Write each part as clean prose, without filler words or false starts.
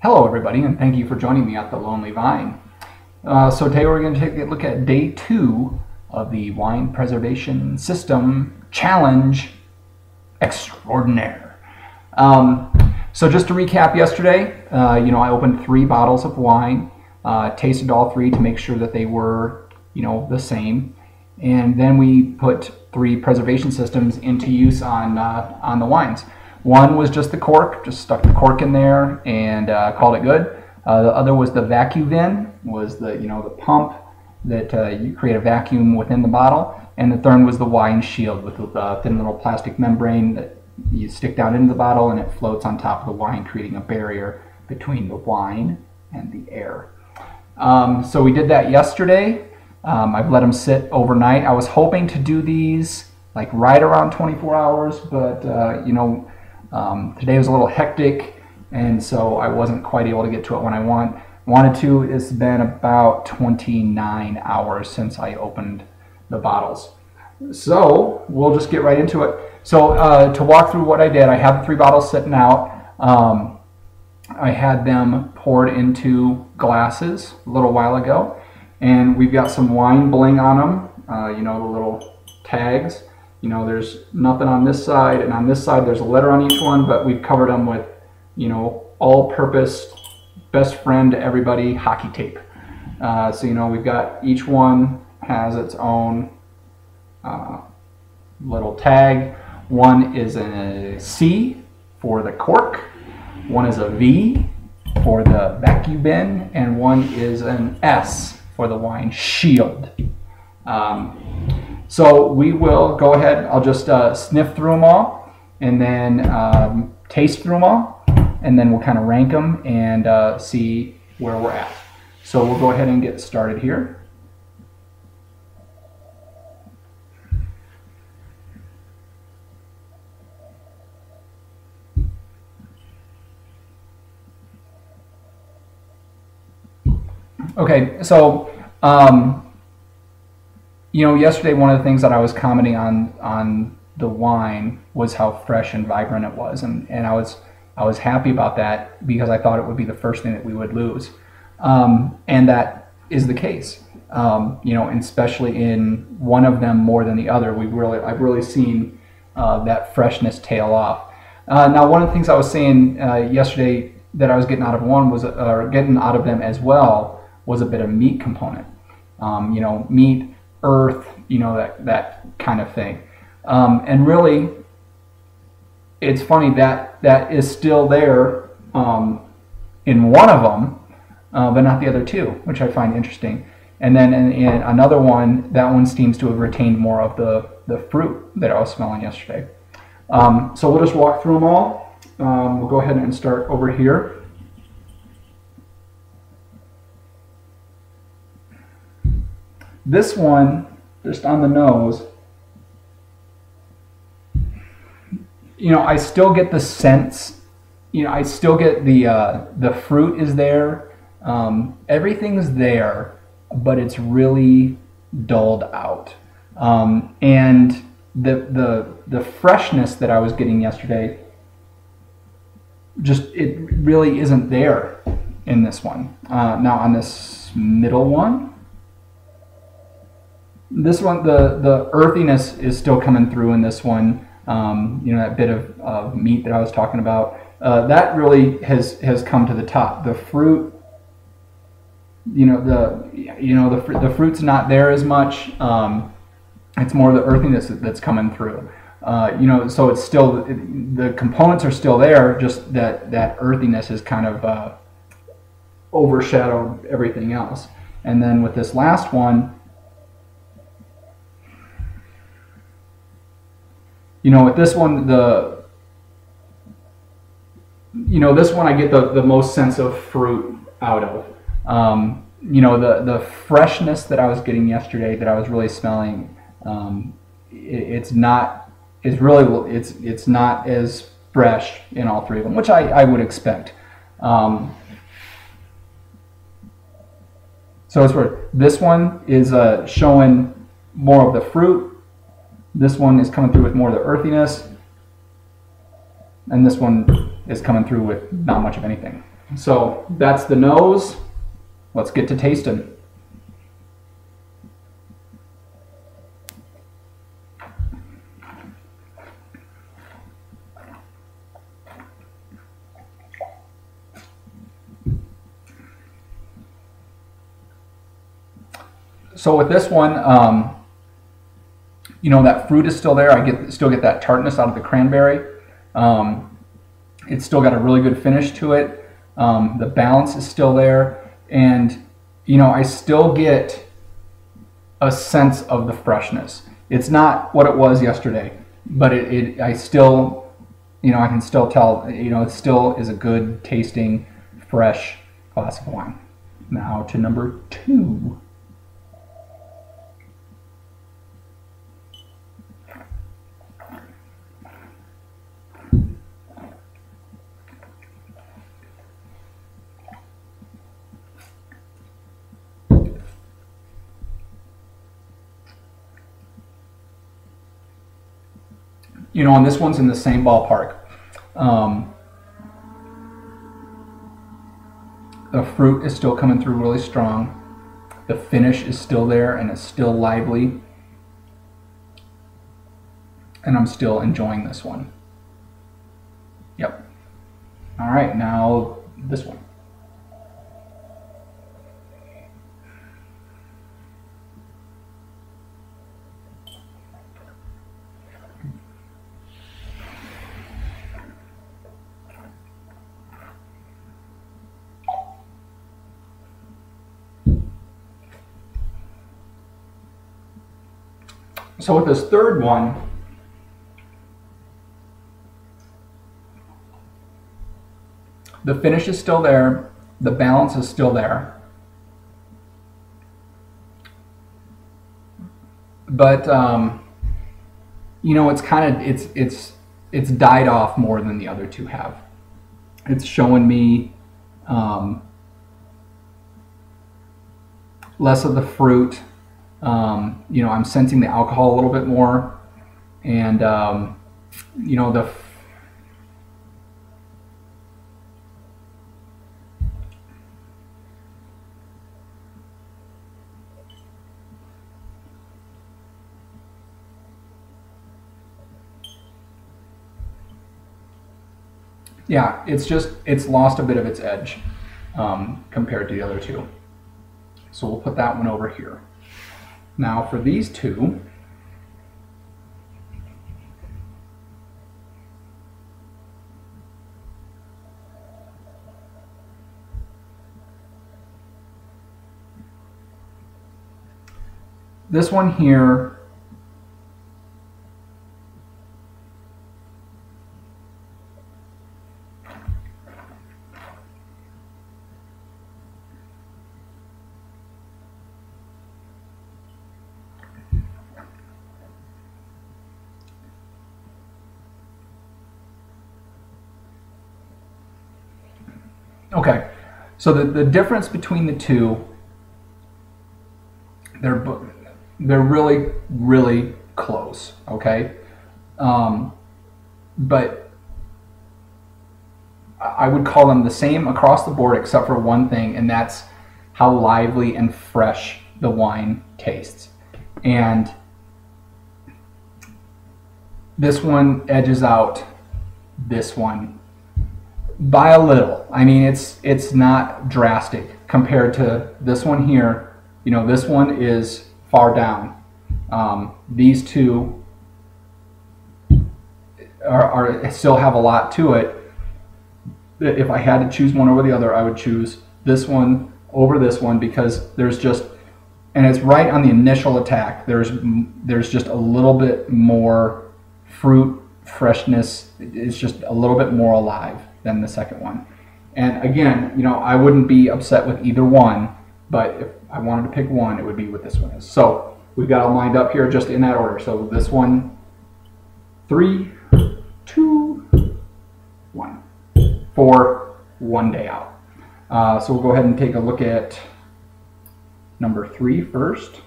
Hello everybody, and thank you for joining me at the Lonely Vine. So today we're going to take a look at day 2 of the Wine Preservation System Challenge Extraordinaire. So just to recap yesterday, I opened 3 bottles of wine, tasted all 3 to make sure that they were, the same, and then we put 3 preservation systems into use on the wines. One was just the cork, just stuck the cork in there and called it good. The other was the VacuVin, was the pump that you create a vacuum within the bottle. And the third was the wine shield with the thin little plastic membrane that you stick down into the bottle and it floats on top of the wine, creating a barrier between the wine and the air. So we did that yesterday. I've let them sit overnight. I was hoping to do these like right around 24 hours, but today was a little hectic, and so I wasn't quite able to get to it when I wanted to. It's been about 29 hours since I opened the bottles. So we'll just get right into it. So to walk through what I did, I have the 3 bottles sitting out. I had them poured into glasses a little while ago, and we've got some wine bling on them, the little tags. There's nothing on this side, and on this side there's a letter on each one, but we've covered them with, all-purpose, best friend to everybody hockey tape. So, we've got, each one has its own little tag. One is a C for the cork, one is a V for the VacuVin, and one is an S for the wine shield. So we will go ahead, I'll just sniff through them all and then taste through them all, and then we'll kind of rank them and see where we're at. So we'll go ahead and get started here. Okay, so yesterday one of the things that I was commenting on the wine was how fresh and vibrant it was, and I was happy about that because I thought it would be the first thing that we would lose, and that is the case. And especially in one of them more than the other, I've really seen that freshness tail off. Now, one of the things I was saying yesterday that I was getting out of one was, getting out of them as well, was a bit of meat component. Meat, earth, that kind of thing. And really, it's funny that is still there in one of them, but not the other 2, which I find interesting. And then in another one, that one seems to have retained more of the fruit that I was smelling yesterday. So we'll just walk through them all. We'll go ahead and start over here. This one, just on the nose, I still get the sense, I still get the fruit is there, everything's there, but it's really dulled out. And the freshness that I was getting yesterday, it really isn't there in this one. Now on this middle one, the earthiness is still coming through in this one. That bit of meat that I was talking about, that really has come to the top. The fruit, the fruit's not there as much. It's more the earthiness that's coming through. So it's still, the components are still there, just that earthiness has kind of overshadowed everything else. And then with this last one, with this one, this one I get the most sense of fruit out of. The freshness that I was getting yesterday, that I was really smelling, it's not as fresh in all 3 of them, which I would expect. So it's where this one is showing more of the fruit. This one is coming through with more of the earthiness, and this one is coming through with not much of anything. So that's the nose. Let's get to tasting. So with this one, you know, that fruit is still there. I still get that tartness out of the cranberry. It's still got a really good finish to it. The balance is still there, and you know, I still get a sense of the freshness. It's not what it was yesterday, but I still, you know, I can still tell, you know, it still is a good tasting, fresh glass of wine. Now to number 2. You know, and this one's in the same ballpark. The fruit is still coming through really strong. The finish is still there and it's still lively. And I'm still enjoying this one. Yep. All right, now this one. So with this third one, the finish is still there, the balance is still there, but you know, it's kind of it's died off more than the other two have. It's showing me less of the fruit. You know, I'm sensing the alcohol a little bit more, and you know, yeah, it's lost a bit of its edge compared to the other two. So we'll put that one over here. Now for these two, this one here, okay, so the difference between the two, they're really, really close, okay? But I would call them the same across the board except for one thing, and that's how lively and fresh the wine tastes. And this one edges out this one by a little. I mean, it's not drastic compared to this one here. You know, this one is far down. These two are still have a lot to it. If I had to choose one over the other, I would choose this one over this one, because there's just, and it's right on the initial attack, there's just a little bit more fruit freshness. It's just a little bit more alive than the second one. And again, you know, I wouldn't be upset with either one, but if I wanted to pick one, it would be what this one is. So we've got them lined up here just in that order. So this one, 3, 2, 1, for 1 day out. So we'll go ahead and take a look at number 3 first.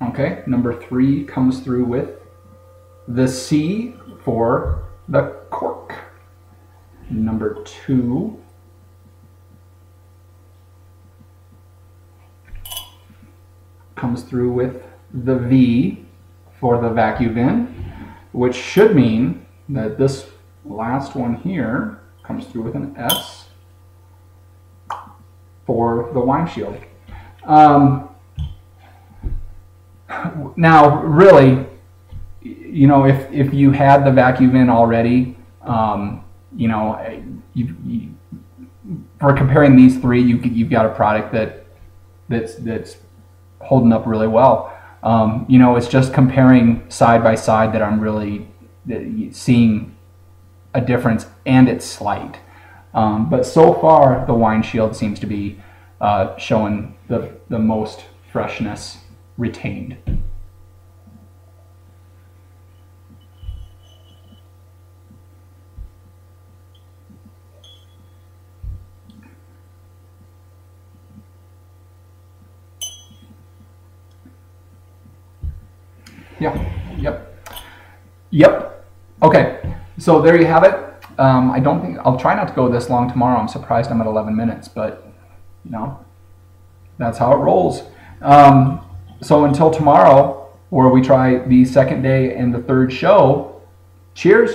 Okay, number 3 comes through with the C for the cork. Number 2 comes through with the V for the vacuum in, which should mean that this last one here comes through with an S for the wine shield. Now, really, you know, if you had the vacuum in already, you know, for comparing these three, you've got a product that's holding up really well. You know, it's just comparing side by side that I'm really seeing a difference, and it's slight. But so far, the wine shield seems to be showing the most freshness retained. Yeah. Yep. Okay. So there you have it. I don't think I'll try not to go this long tomorrow. I'm surprised I'm at 11 minutes, but you know, that's how it rolls. So until tomorrow, where we try the second day and the third show, cheers.